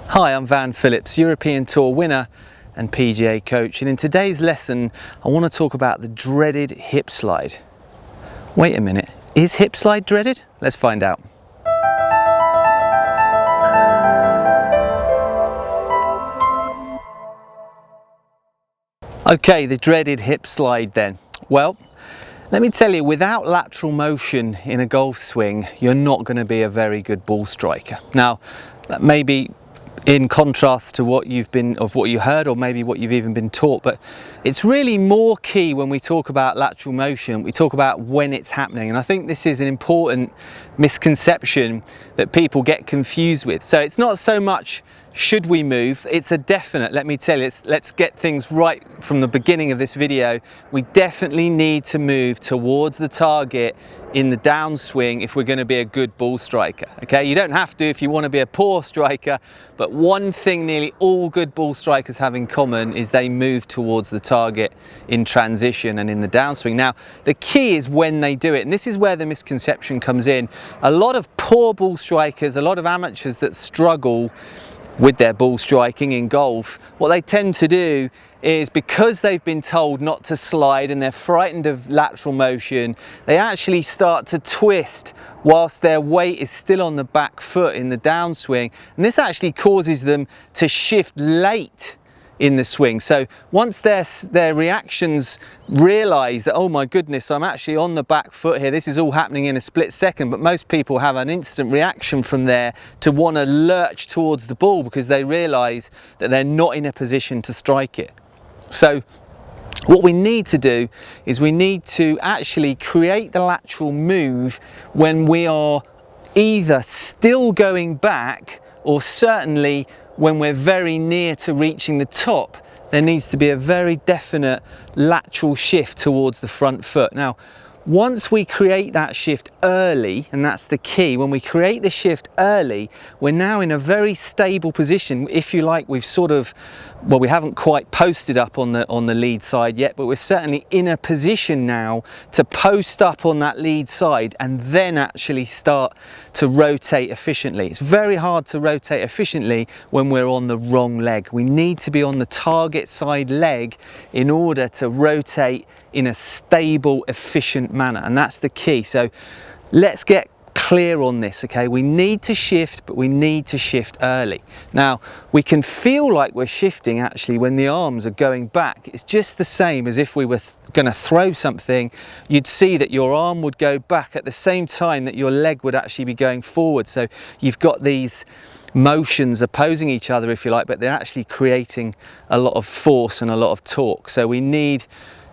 Hi, I'm Phillips, European Tour winner and PGA coach, and in today's lesson I want to talk about the dreaded hip slide. Wait a minute, is hip slide dreaded? Let's find out. Okay, the dreaded hip slide then. Well, let me tell you, without lateral motion in a golf swing, you're not going to be a very good ball striker. Now, that may be in contrast to what you heard, or maybe what you've even been taught, but it's really more key when we talk about lateral motion. We talk about when it's happening, and I think this is an important misconception that people get confused with. So it's not so much should we move, it's a definite. Let me tell you, let's get things right from the beginning of this video. We definitely need to move towards the target in the downswing if we're going to be a good ball striker. Okay, you don't have to if you want to be a poor striker, but one thing nearly all good ball strikers have in common is they move towards the target in transition and in the downswing. Now, the key is when they do it, and this is where the misconception comes in. A lot of poor ball strikers, a lot of amateurs that struggle with their ball striking in golf, what they tend to do is, because they've been told not to slide and they're frightened of lateral motion, they actually start to twist whilst their weight is still on the back foot in the downswing, and this actually causes them to shift late in the swing. So once their reactions realize that, oh my goodness, I'm actually on the back foot here, this is all happening in a split second, but most people have an instant reaction from there to want to lurch towards the ball because they realize that they're not in a position to strike it. So what we need to do is we need to actually create the lateral move when we are either still going back, or certainly when we're very near to reaching the top. There needs to be a very definite lateral shift towards the front foot. Now, once we create that shift early, and that's the key, when we create the shift early, we're now in a very stable position. If you like, we've sort of, well, we haven't quite posted up on the lead side yet, but we're certainly in a position now to post up on that lead side and then actually start to rotate efficiently. It's very hard to rotate efficiently when we're on the wrong leg. We need to be on the target side leg in order to rotate in a stable, efficient manner, and that's the key. So let's get clear on this, okay? We need to shift, but we need to shift early. Now, we can feel like we're shifting actually when the arms are going back. It's just the same as if we were going to throw something. You'd see that your arm would go back at the same time that your leg would actually be going forward. So you've got these motions opposing each other, if you like, but they're actually creating a lot of force and a lot of torque. So we need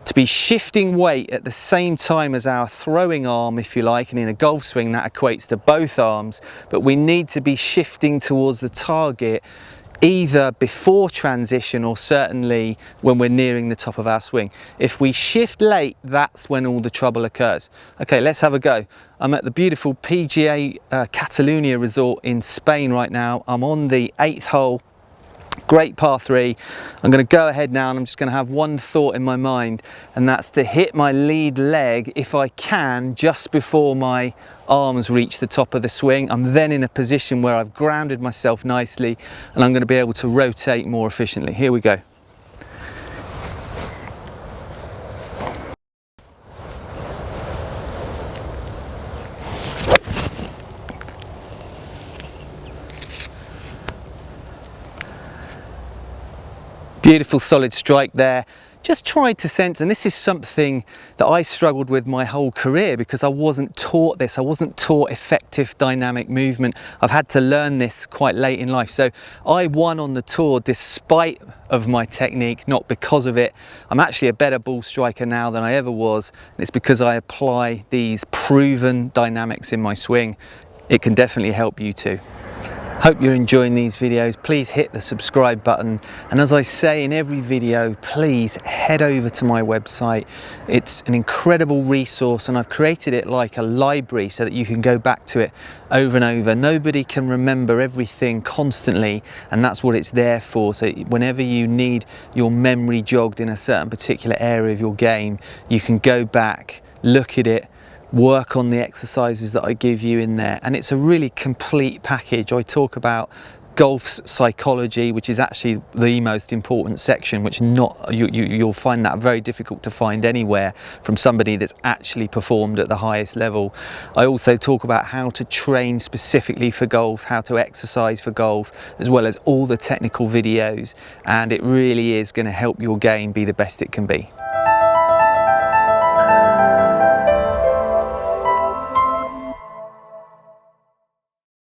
to be shifting weight at the same time as our throwing arm, if you like, and in a golf swing that equates to both arms, but we need to be shifting towards the target either before transition or certainly when we're nearing the top of our swing. If we shift late, that's when all the trouble occurs. Okay, let's have a go. I'm at the beautiful PGA Catalunya resort in Spain right now. I'm on the 8th hole. Great par 3. I'm going to go ahead now and I'm just going to have one thought in my mind, and that's to hit my lead leg if I can just before my arms reach the top of the swing. I'm then in a position where I've grounded myself nicely and I'm going to be able to rotate more efficiently. Here we go. Beautiful solid strike there. Just try to sense, and this is something that I struggled with my whole career because I wasn't taught this. I wasn't taught effective dynamic movement. I've had to learn this quite late in life. So I won on the tour despite of my technique, not because of it. I'm actually a better ball striker now than I ever was, and it's because I apply these proven dynamics in my swing. It can definitely help you too. Hope you're enjoying these videos. Please hit the subscribe button, and as I say in every video, please head over to my website. It's an incredible resource and I've created it like a library so that you can go back to it over and over. Nobody can remember everything constantly, and that's what it's there for. So whenever you need your memory jogged in a certain particular area of your game, you can go back, look at it, work on the exercises that I give you in there, and it's a really complete package. I talk about golf's psychology, which is actually the most important section, which you'll find that very difficult to find anywhere from somebody that's actually performed at the highest level. I also talk about how to train specifically for golf, how to exercise for golf, as well as all the technical videos, and it really is going to help your game be the best it can be.